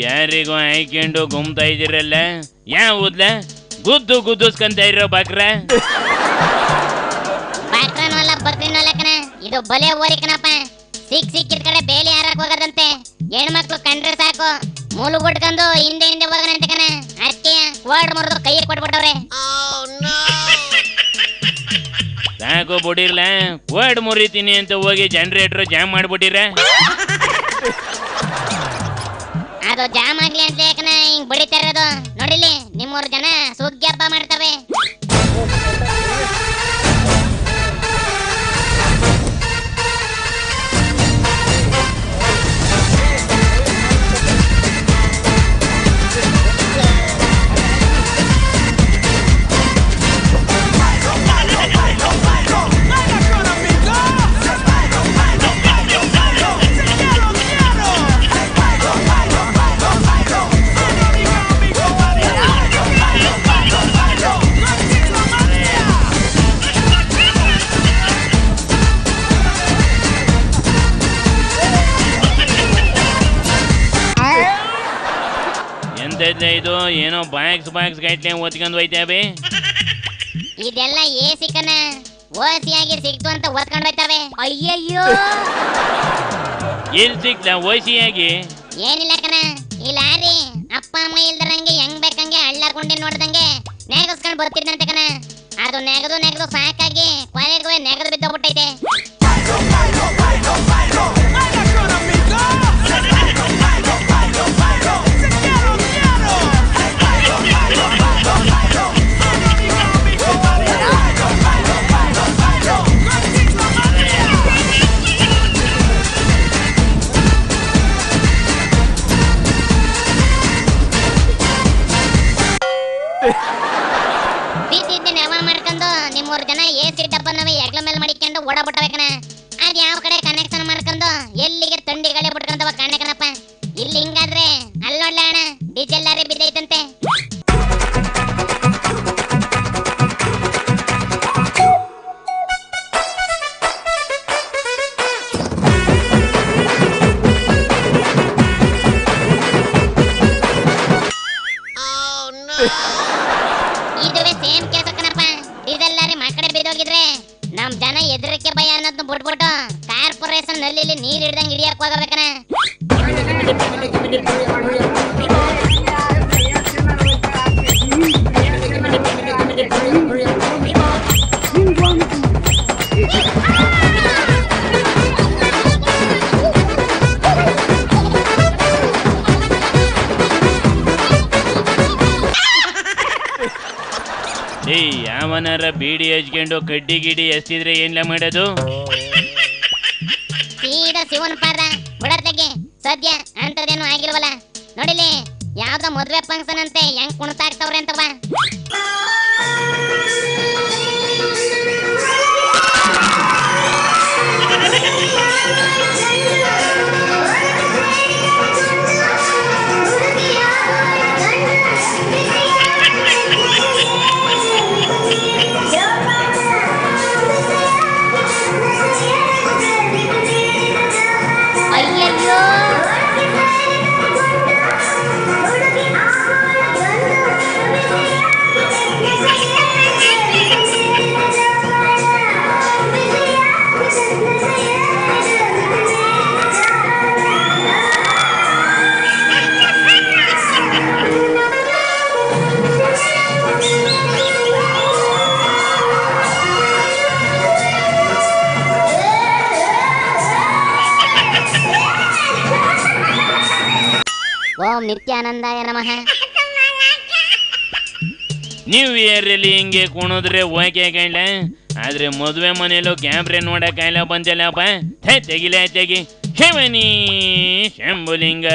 ಯಾರಿಗೂ ಆಯ್ಕೊಂಡು ಗುಮ್ತಾ ಇದ್ದೀರಲ್ಲ, ಯಾವುದ್ಲ ಗುದ್ದು ಗುದ್ದುಸ್ಕಂತ ಇರೋ ಬಾಕ್ರ ಬಾಕ್ರನಲ್ಲ ಬಕ್ರಿನಲ್ಲ ಕಣ, ಇದು ಬಲೆ ಓರಿ ಕಣಪ್ಪ. ಸಿಕ್ಕಿದ ಕಡೆ ಬೇಲಿ ಹಾರಕ್ ಹೋಗದಂತೆ, ಹೆಣ್ಮಕ್ಳು ಕಂಡ್ರೆ ಸಾಕು ಮೂಲು ಗುಡ್ಕೊಂಡು ಹಿಂದೆ ಹೋಗನಂತೆ ಕಣ. ಅಷ್ಟೇ ಕೋಡ್ ಮುರಿದು ಕೈ ಕೊಟ್ಬಿಟ್ಟವ್ರೆ. ಸಾಕು ಬಿಡಿರ್ಲ, ಕೋಡ್ ಮುರಿತೀನಿ ಅಂತ ಹೋಗಿ ಜನರೇಟರ್ ಜಾಮ್ ಮಾಡ್ಬಿಟ್ಟಿರ. ಅದು ಜಾಮ್ ಆಗ್ಲಿ ಅಂತ ಯಾಕನ ಹಿಂಗ್ ಬಡಿತಾ ಇರೋದು ನೋಡಿಲಿ. ನಿಮ್ಮೂರು ಜನ ಸುಗ್ಗಿ ಹಬ್ಬ ಮಾಡ್ತವೆ. ಇದು ಏನೋ ಬಾಕ್ಸ್ ಗೈಟ್ಲೆ ಓದ್ಕೊಂಡು ಹೋಯ್ತೇವೆ. ಇದೆಲ್ಲ ಏಸಿ ಕಣ, ಓಸಿಯಾಗಿ ಸಿಕ್ತು ಅಂತ ಓದ್ಕೊಂಡು ಹೋಯ್ತವೆ. ಅಯ್ಯಯ್ಯೋ, ಎಲ್ಲಿ ಸಿಕ್ತ ಓಸಿಯಾಗಿ? ಏನಿಲ್ಲ ಕಣ, ಈ ಲಾರಿ ಅಪ್ಪ ಅಮ್ಮ ಇಲ್ದರಂಗೆ ಹೆಂಗ್ ಬೇಕಂಗೆ ಹಳ್ಳಾರ್ಕೊಂಡಿ ನೋಡ್ದಂಗೆ ನೆಗಸ್ಕೊಂಡು ಬರ್ತಿದ್ದಂತೆ ಕಣ. ಅದು ನೆಗದು ಸಾಕಾಗಿ ಕೊನೆಗೂ ನೆಗದು ಬಿದ್ದೋಗ್ಬಿಟ್ಟೈತೆ. ನಿಮ್ಮೂರು ಜನ ಏಸಿ ಡಬ್ಬನವೇ ಎಗ್ಲ ಮೇಲೆ ಮಾಡಿಕೊಂಡು ಓಡಾಬಿಟ್ಟಬೇಕನ. ಅದ್ ಯಾವ ಕಡೆ ಕನೆಕ್ಷನ್ ಮಾಡ್ಕೊಂಡು ಎಲ್ಲಿಗೆ ತಂಡಿ ಗಾಳಿ ಬಿಟ್ಕೊಂಡವ ಕಾಣಕನಪ್ಪ. ಇಲ್ಲಿ ಹಿಂಗಾದ್ರೆ ಅಲ್ಲೋಡ್ಲ ಅಣ್ಣ, ಡೀಸೆಲ್ ಲಾರಿ ಬಿದ್ದೈತಂತೆ. ಇದುವೇ ಸೇಮ್ ಕೇಸ ಕಣಪ್ಪ. ಡೀಸೆಲ್ ಲಾರಿ ಮಕ್ಕಡೆ ಬಿದ್ದೋಗಿದ್ರೆ ನಮ್ ಜನ ಎದುರಕ್ಕೆ ಭಯ ಅನ್ನೋದನ್ನ ಬಿಟ್ಬಿಟ್ಟು ಕಾರ್ಪೊರೇಷನ್ ನಲ್ಲಿ ನೀರ್ ಹಿಡ್ದಂಗ್ ಹಿಡಿಯಕ್ ಹೋಗಬೇಕನ. ಯಾವನಾರ ಬೀಡಿ ಹಚ್ಕೊಂಡು ಕಡ್ಡಿ ಗಿಡಿ ಎಸ್ತಿದ್ರೆ ಏನ್ಲ ಮಾಡೋದು? ಸೀದಾ ಶಿವನ ಪಾದ ಬಿಡರ್ತೆಗೆ. ಸದ್ಯ ಅಂತದೇನು ಆಗಿಲ್ವಲ್ಲ ನೋಡಿಲಿ. ಯಾವ್ದೋ ಮದ್ವೆ ಫಂಕ್ಷನ್ ಅಂತೆ, ಹೆಂಗ್ ಕುಣಿತಾಕ್ತವ್ರೆ ಅಂತವ. ಓಂ ನಿತ್ಯಾನಂದಾಯ ನಮಃ. ನ್ಯೂ ಇಯರ್ ಅಲ್ಲಿ ಹಿಂಗೆ ಕುಣಿದ್ರೆ ಓಕೆ ಕೈಲ, ಆದ್ರೆ ಮದುವೆ ಮನೆಯಲ್ಲೂ ಕ್ಯಾಮ್ರೆ ನೋಡಕ್ ಕಾಯಿಲ ಬಂದಲ್ಲಪ್ಪ. ತೆಗಿಲ ತೆಗಿ ಶಿವನಿ ಶಂಭುಲಿಂಗ.